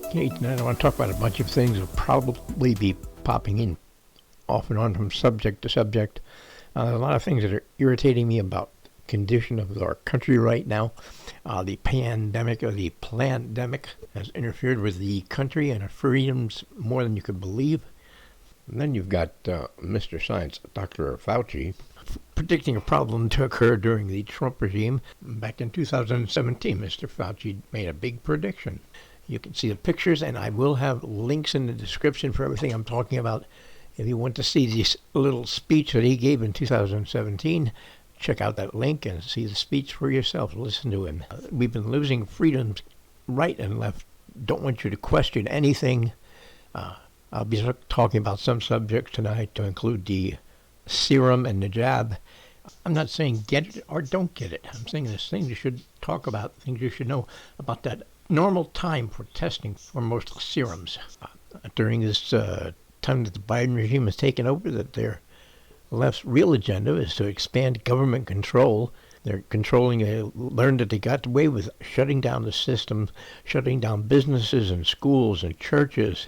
Okay, tonight I want to talk about a bunch of things that will probably be popping in off and on from subject to subject. A lot of things that are irritating me about the condition of our country right now. The pandemic or the plandemic has interfered with the country and our freedoms more than you could believe. And then you've got Mr. Science, Dr. Fauci, predicting a problem to occur during the Trump regime. Back in 2017, Mr. Fauci made a big prediction. You can see the pictures, and I will have links in the description for everything I'm talking about. If you want to see this little speech that he gave in 2017, check out that link and see the speech for yourself. Listen to him. We've been losing freedoms right and left. Don't want you to question anything. I'll be talking about some subjects tonight to include the serum and the jab. I'm not saying get it or don't get it. I'm saying there's things you should talk about, things you should know about that normal time for testing for most serums. During this time that the Biden regime has taken over, that their left's real agenda is to expand government control. They're controlling, learned that they got away with shutting down the system, shutting down businesses and schools and churches.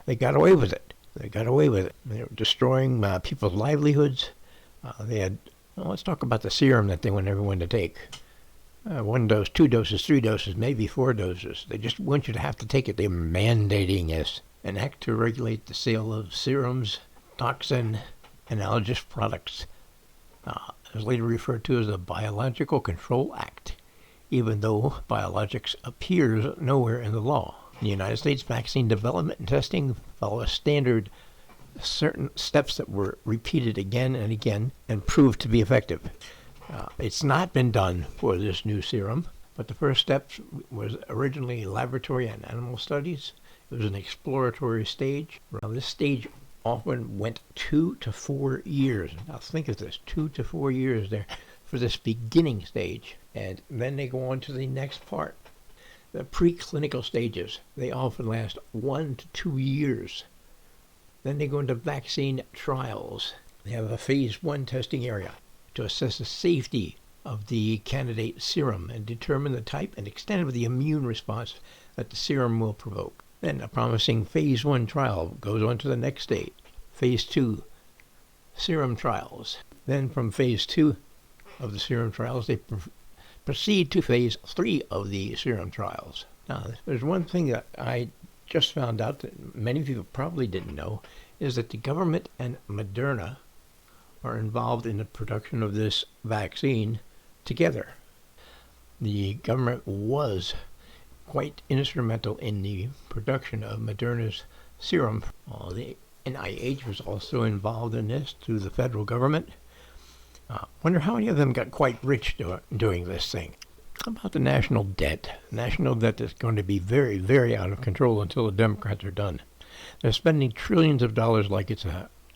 They got away with it. They were destroying people's livelihoods. Let's talk about the serum that they want everyone to take. 1 dose, 2 doses, 3 doses, maybe 4 doses. They just want you to have to take it. They're mandating this. An act to regulate the sale of serums, toxin, and allergist products. It was later referred to as the Biological Control Act, even though biologics appears nowhere in the law. The United States vaccine development and testing follow a standard certain steps that were repeated again and again and proved to be effective. It's not been done for this new serum, but the first step was originally laboratory and animal studies. It was an exploratory stage. Now, this stage often went 2 to 4 years. Now think of this, 2 to 4 years there for this beginning stage. And then they go on to the next part. The preclinical stages, they often last 1 to 2 years. Then they go into vaccine trials. They have a phase 1 testing area to assess the safety of the candidate serum and determine the type and extent of the immune response that the serum will provoke. Then a promising phase 1 trial goes on to the next stage, phase 2 serum trials. Then from phase 2 of the serum trials, they proceed to phase 3 of the serum trials. Now, there's one thing that I just found out that many people probably didn't know, is that the government and Moderna are involved in the production of this vaccine together. The government was quite instrumental in the production of Moderna's serum. The NIH was also involved in this through the federal government. Wonder how many of them got quite rich doing this thing. How about the national debt? National debt is going to be very, very out of control until the Democrats are done. They're spending trillions of dollars like it's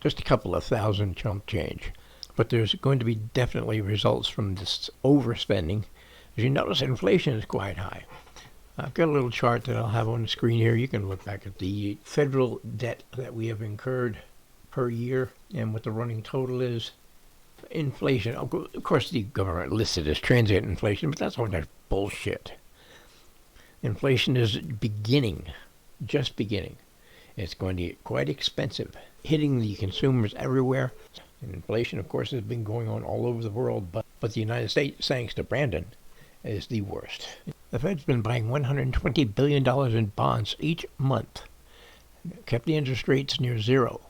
just a couple of thousand chump change. But there's going to be definitely results from this overspending. As you notice, inflation is quite high. I've got a little chart that I'll have on the screen here. You can look back at the federal debt that we have incurred per year and what the running total is. Inflation, of course, the government listed as transient inflation, but that's all that bullshit. Inflation is just beginning. It's going to get quite expensive, hitting the consumers everywhere. And inflation, of course, has been going on all over the world, but the United States, thanks to Brandon, is the worst. The Fed's been buying $120 billion in bonds each month, kept the interest rates near zero.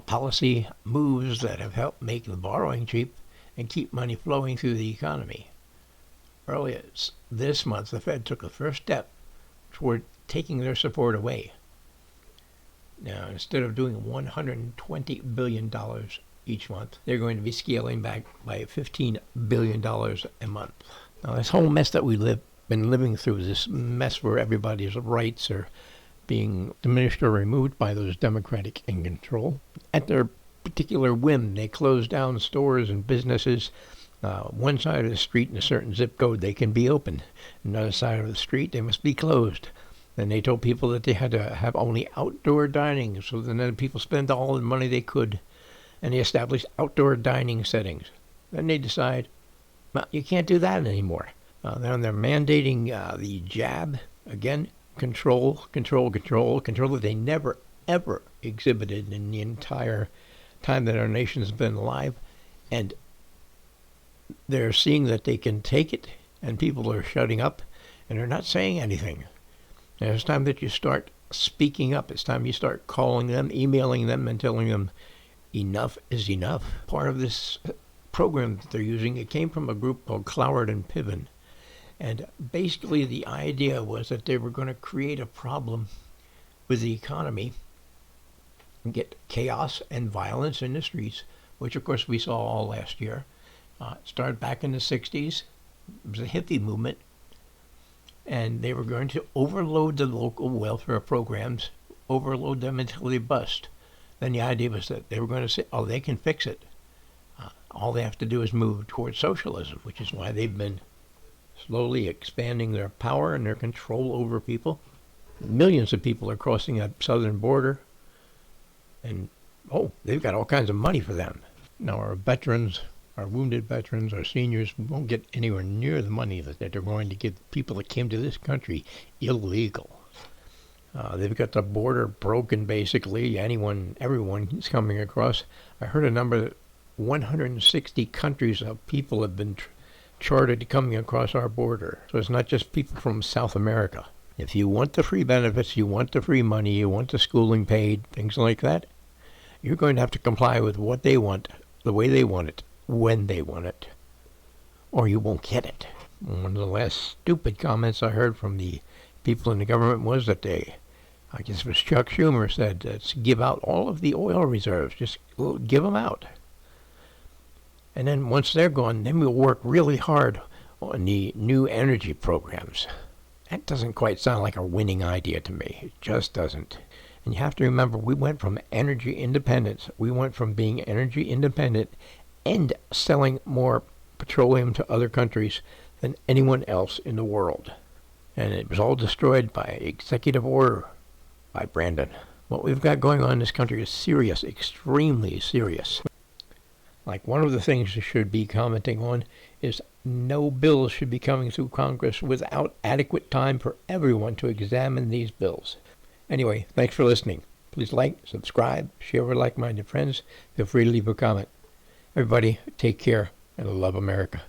Policy moves that have helped make the borrowing cheap and keep money flowing through the economy. Earlier this month, the Fed took the first step toward taking their support away. Now, instead of doing $120 billion each month, they're going to be scaling back by $15 billion a month. Now, this whole mess that we've been living through, this mess where everybody's rights are being diminished or removed by those Democratic in control. At their particular whim, they close down stores and businesses. One side of the street in a certain zip code, they can be open. Another side of the street, they must be closed. Then they told people that they had to have only outdoor dining, so then people spend all the money they could, and they established outdoor dining settings. Then they decide, well, you can't do that anymore. Then they're mandating the jab again. control that they never, ever exhibited in the entire time that our nation's been alive. And they're seeing that they can take it, and people are shutting up, and they're not saying anything. And it's time that you start speaking up. It's time you start calling them, emailing them, and telling them enough is enough. Part of this program that they're using, it came from a group called Cloward and Piven. And basically the idea was that they were going to create a problem with the economy and get chaos and violence in the streets, which of course we saw all last year. It started back in the 60s. It was a hippie movement. And they were going to overload the local welfare programs, overload them until they bust. Then the idea was that they were going to say, oh, they can fix it. All they have to do is move towards socialism, which is why they've been slowly expanding their power and their control over people. Millions of people are crossing that southern border. And, they've got all kinds of money for them. Now, our veterans, our wounded veterans, our seniors won't get anywhere near the money that they're going to give people that came to this country illegal. They've got the border broken, basically. Everyone is coming across. I heard a number that 160 countries of people have been charted coming across our border. So it's not just people from South America. If you want the free benefits, you want the free money, you want the schooling paid, things like that, you're going to have to comply with what they want, the way they want it, when they want it, or you won't get it. One of the last stupid comments I heard from the people in the government was that I guess it was Chuck Schumer, said, let's give out all of the oil reserves. Just give them out. And then once they're gone, then we'll work really hard on the new energy programs. That doesn't quite sound like a winning idea to me. It just doesn't. And you have to remember, we went from energy independence. We went from being energy independent and selling more petroleum to other countries than anyone else in the world. And it was all destroyed by executive order by Brandon. What we've got going on in this country is serious, extremely serious. Like, one of the things you should be commenting on is no bills should be coming through Congress without adequate time for everyone to examine these bills. Anyway, thanks for listening. Please like, subscribe, share with like-minded friends. Feel free to leave a comment. Everybody, take care and love America.